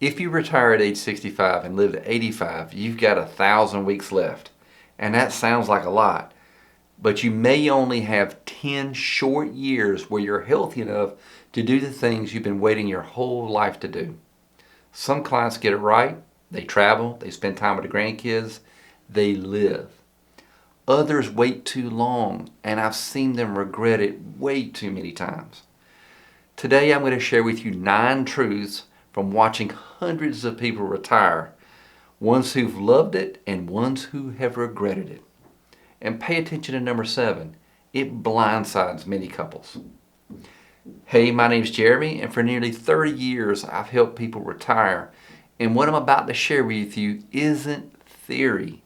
If you retire at age 65 and live to 85, you've got 1,000 weeks left. And that sounds like a lot, but you may only have 10 short years where you're healthy enough to do the things you've been waiting your whole life to do. Some clients get it right. They travel, they spend time with the grandkids, they live. Others wait too long, and I've seen them regret it way too many times. Today I'm going to share with you 9 truths from watching hundreds of people retire, ones who've loved it and ones who have regretted it. And pay attention to number 7. It blindsides many couples. Hey, my name's Jeremy, and for nearly 30 years I've helped people retire. And what I'm about to share with you isn't theory.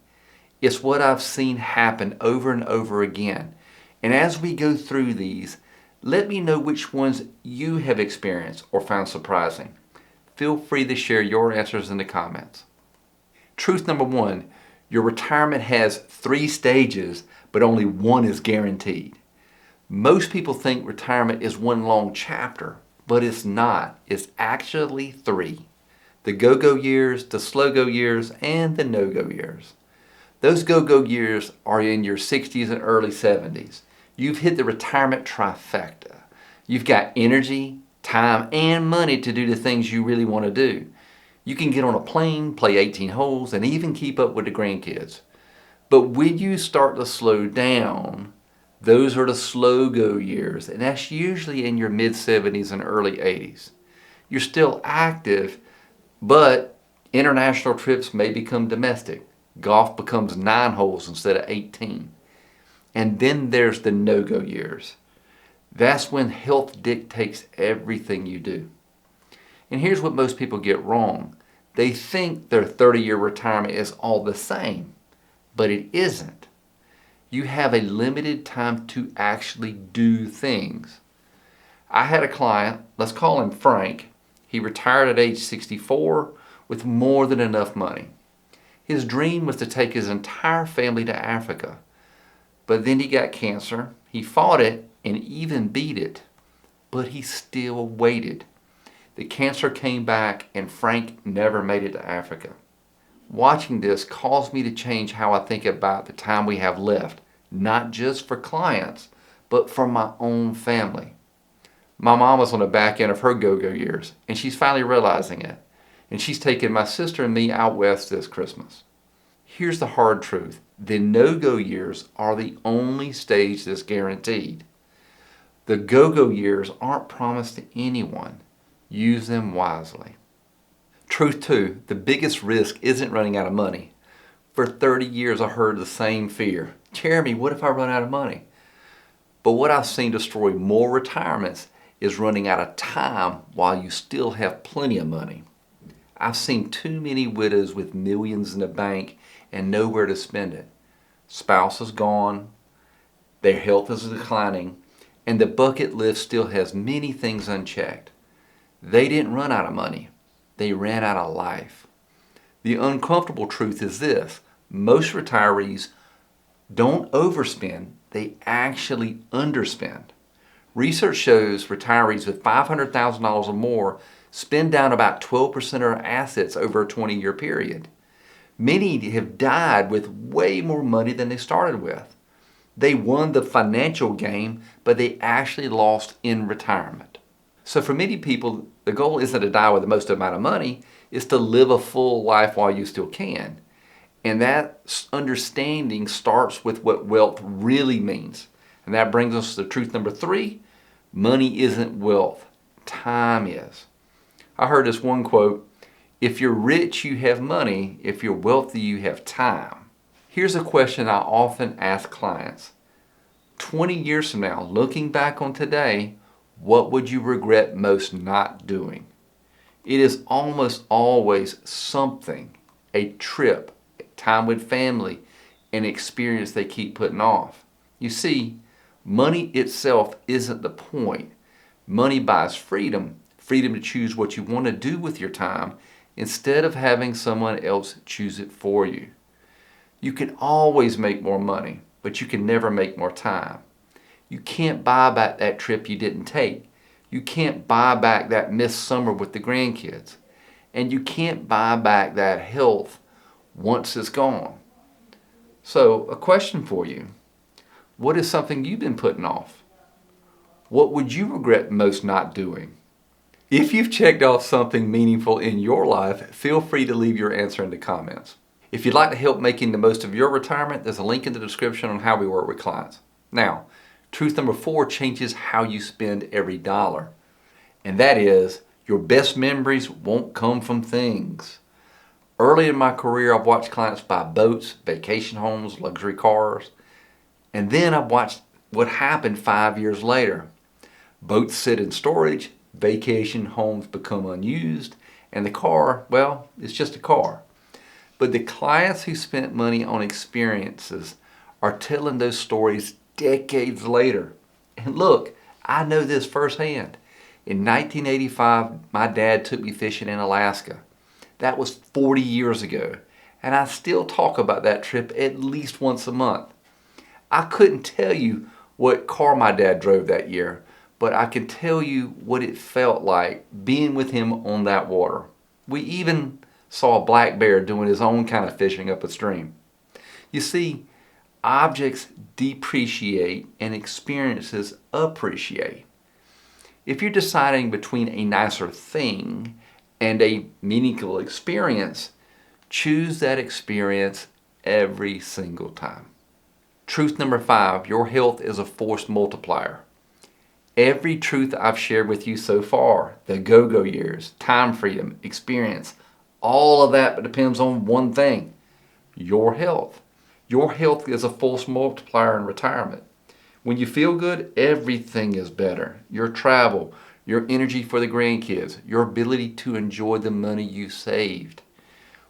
It's what I've seen happen over and over again. And as we go through these, let me know which ones you have experienced or found surprising. Feel free to share your answers in the comments. Truth number 1, your retirement has 3 stages, but only one is guaranteed. Most people think retirement is one long chapter, but it's not. It's actually 3. The go-go years, the slow-go years, and the no-go years. Those go-go years are in your 60s and early 70s. You've hit the retirement trifecta. You've got energy, time, and money to do the things you really want to do. You can get on a plane, play 18 holes, and even keep up with the grandkids. But when you start to slow down, those are the slow-go years, and that's usually in your mid-70s and early 80s. You're still active, but international trips may become domestic. Golf becomes 9 holes instead of 18. And then there's the no-go years. That's when health dictates everything you do. And here's what most people get wrong. They think their 30-year retirement is all the same, but it isn't. You have a limited time to actually do things. I had a client, let's call him Frank. He retired at age 64 with more than enough money. His dream was to take his entire family to Africa. But then he got cancer. He fought it and even beat it. But he still waited. The cancer came back and Frank never made it to Africa. Watching this caused me to change how I think about the time we have left, not just for clients, but for my own family. My mom was on the back end of her go-go years, and she's finally realizing it. And she's taking my sister and me out west this Christmas. Here's the hard truth. The no-go years are the only stage that's guaranteed. The go-go years aren't promised to anyone. Use them wisely. Truth 2, the biggest risk isn't running out of money. For 30 years I heard the same fear. Jeremy, what if I run out of money? But what I've seen destroy more retirements is running out of time while you still have plenty of money. I've seen too many widows with millions in the bank and nowhere to spend it. Spouse is gone, their health is declining, and the bucket list still has many things unchecked. They didn't run out of money. They ran out of life. The uncomfortable truth is this. Most retirees don't overspend. They actually underspend. Research shows retirees with $500,000 or more spend down about 12% of their assets over a 20-year period. Many have died with way more money than they started with. They won the financial game, but they actually lost in retirement. So for many people, the goal isn't to die with the most amount of money, it's to live a full life while you still can. And that understanding starts with what wealth really means. And that brings us to truth number 3. Money isn't wealth. Time is. I heard this one quote, if you're rich, you have money. If you're wealthy, you have time. Here's a question I often ask clients. 20 years from now, looking back on today, what would you regret most not doing? It is almost always something, a trip, time with family, an experience they keep putting off. You see, money itself isn't the point. Money buys freedom, freedom to choose what you want to do with your time instead of having someone else choose it for you. You can always make more money, but you can never make more time. You can't buy back that trip you didn't take. You can't buy back that missed summer with the grandkids. and you can't buy back that health once it's gone. So, a question for you. What is something you've been putting off? What would you regret most not doing? If you've checked off something meaningful in your life, feel free to leave your answer in the comments. If you'd like to help making the most of your retirement, there's a link in the description on how we work with clients. Now, truth number 4 changes how you spend every dollar. And that is, your best memories won't come from things. Early in my career, I've watched clients buy boats, vacation homes, luxury cars. And then I've watched what happened 5 years later. Boats sit in storage, vacation homes become unused, and the car, well, it's just a car. But the clients who spent money on experiences are telling those stories decades later. And look, I know this firsthand. In 1985, my dad took me fishing in Alaska. That was 40 years ago, and I still talk about that trip at least once a month. I couldn't tell you what car my dad drove that year, but I can tell you what it felt like being with him on that water. We even saw a black bear doing his own kind of fishing up a stream. You see, objects depreciate and experiences appreciate. If you're deciding between a nicer thing and a meaningful experience, choose that experience every single time. Truth number 5, your health is a force multiplier. Every truth I've shared with you so far, the go-go years, time freedom, experience, all of that depends on one thing, your health. Your health is a force multiplier in retirement. When you feel good, everything is better. Your travel, your energy for the grandkids, your ability to enjoy the money you saved.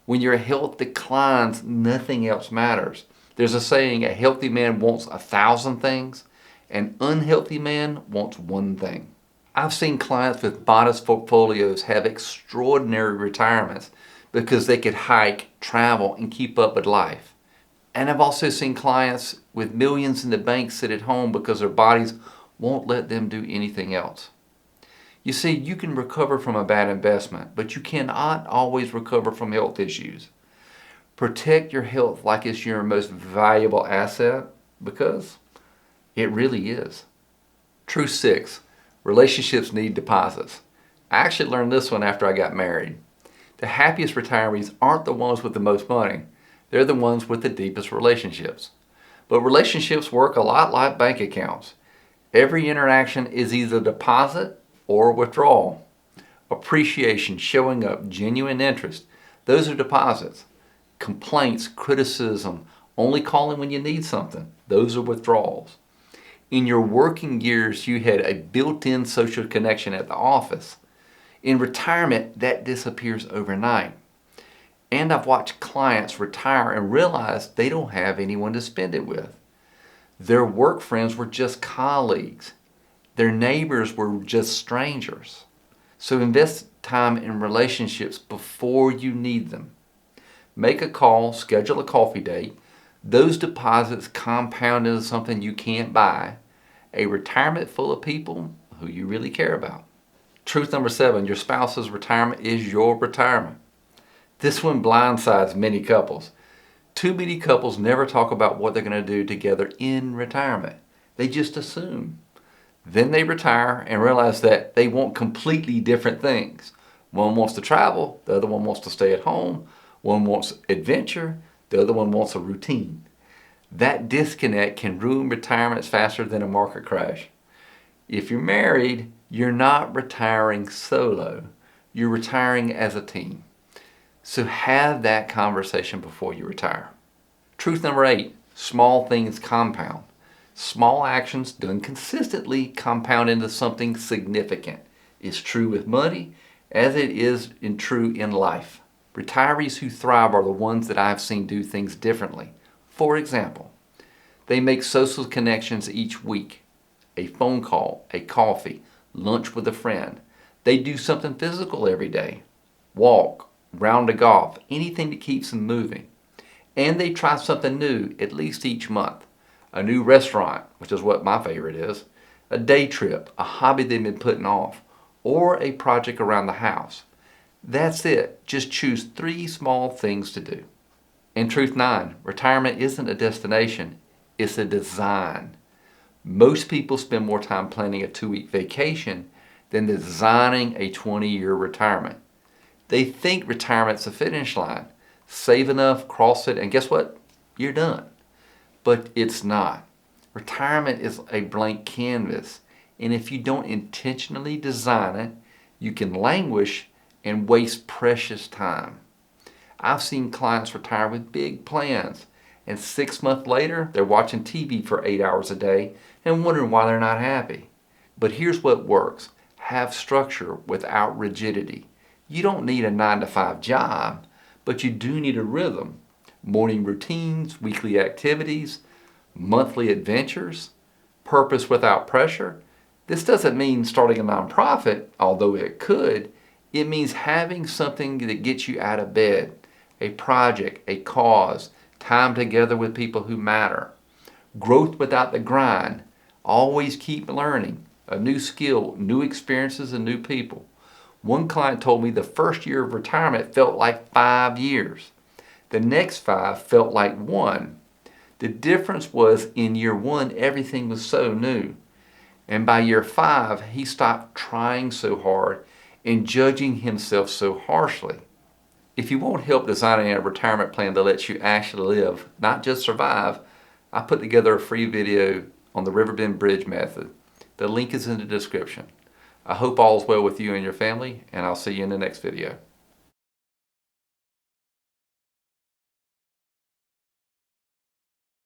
When your health declines, nothing else matters. There's a saying, a healthy man wants 1,000 things. An unhealthy man wants one thing. I've seen clients with modest portfolios have extraordinary retirements because they could hike, travel, and keep up with life. And I've also seen clients with millions in the bank sit at home because their bodies won't let them do anything else. You see, you can recover from a bad investment, but you cannot always recover from health issues. Protect your health like it's your most valuable asset, because it really is. Truth 6, relationships need deposits. I actually learned this one after I got married. The happiest retirees aren't the ones with the most money. They're the ones with the deepest relationships. But relationships work a lot like bank accounts. Every interaction is either deposit or withdrawal. Appreciation, showing up, genuine interest, those are deposits. Complaints, criticism, only calling when you need something, those are withdrawals. In your working years, you had a built-in social connection at the office. In retirement, that disappears overnight. And I've watched clients retire and realize they don't have anyone to spend it with. Their work friends were just colleagues. Their neighbors were just strangers. So invest time in relationships before you need them. Make a call, schedule a coffee date. Those deposits compound into something you can't buy. A retirement full of people who you really care about. Truth number 7, your spouse's retirement is your retirement. This one blindsides many couples. Too many couples never talk about what they're going to do together in retirement. They just assume. Then they retire and realize that they want completely different things. One wants to travel, the other one wants to stay at home. One wants adventure, the other one wants a routine. That disconnect can ruin retirements faster than a market crash. If you're married, you're not retiring solo. You're retiring as a team. So have that conversation before you retire. Truth number 8, small things compound. Small actions done consistently compound into something significant. It's true with money as it is true in life. Retirees who thrive are the ones that I've seen do things differently. For example, they make social connections each week. A phone call, a coffee, lunch with a friend. They do something physical every day. Walk, round of golf, anything that keeps them moving. And they try something new at least each month. A new restaurant, which is what my favorite is. A day trip, a hobby they've been putting off. Or a project around the house. That's it. Just choose 3 small things to do. And truth 9, retirement isn't a destination, it's a design. Most people spend more time planning a 2-week vacation than designing a 20-year retirement. They think retirement's a finish line. Save enough, cross it, and guess what? You're done. But it's not. Retirement is a blank canvas, and if you don't intentionally design it, you can languish and waste precious time. I've seen clients retire with big plans, and 6 months later, they're watching TV for 8 hours a day and wondering why they're not happy. But here's what works. Have structure without rigidity. You don't need a 9-to-5 job, but you do need a rhythm. Morning routines, weekly activities, monthly adventures, purpose without pressure. This doesn't mean starting a nonprofit, although it could. It means having something that gets you out of bed, a project, a cause, time together with people who matter. Growth without the grind. Always keep learning. A new skill, new experiences, and new people. One client told me the first year of retirement felt like 5 years. The next 5 felt like 1. The difference was in year 1, everything was so new. And by year 5, he stopped trying so hard and judging himself so harshly. If you want help designing a retirement plan that lets you actually live, not just survive, I put together a free video on the Riverbend Bridge method. The link is in the description. I hope all is well with you and your family, and I'll see you in the next video.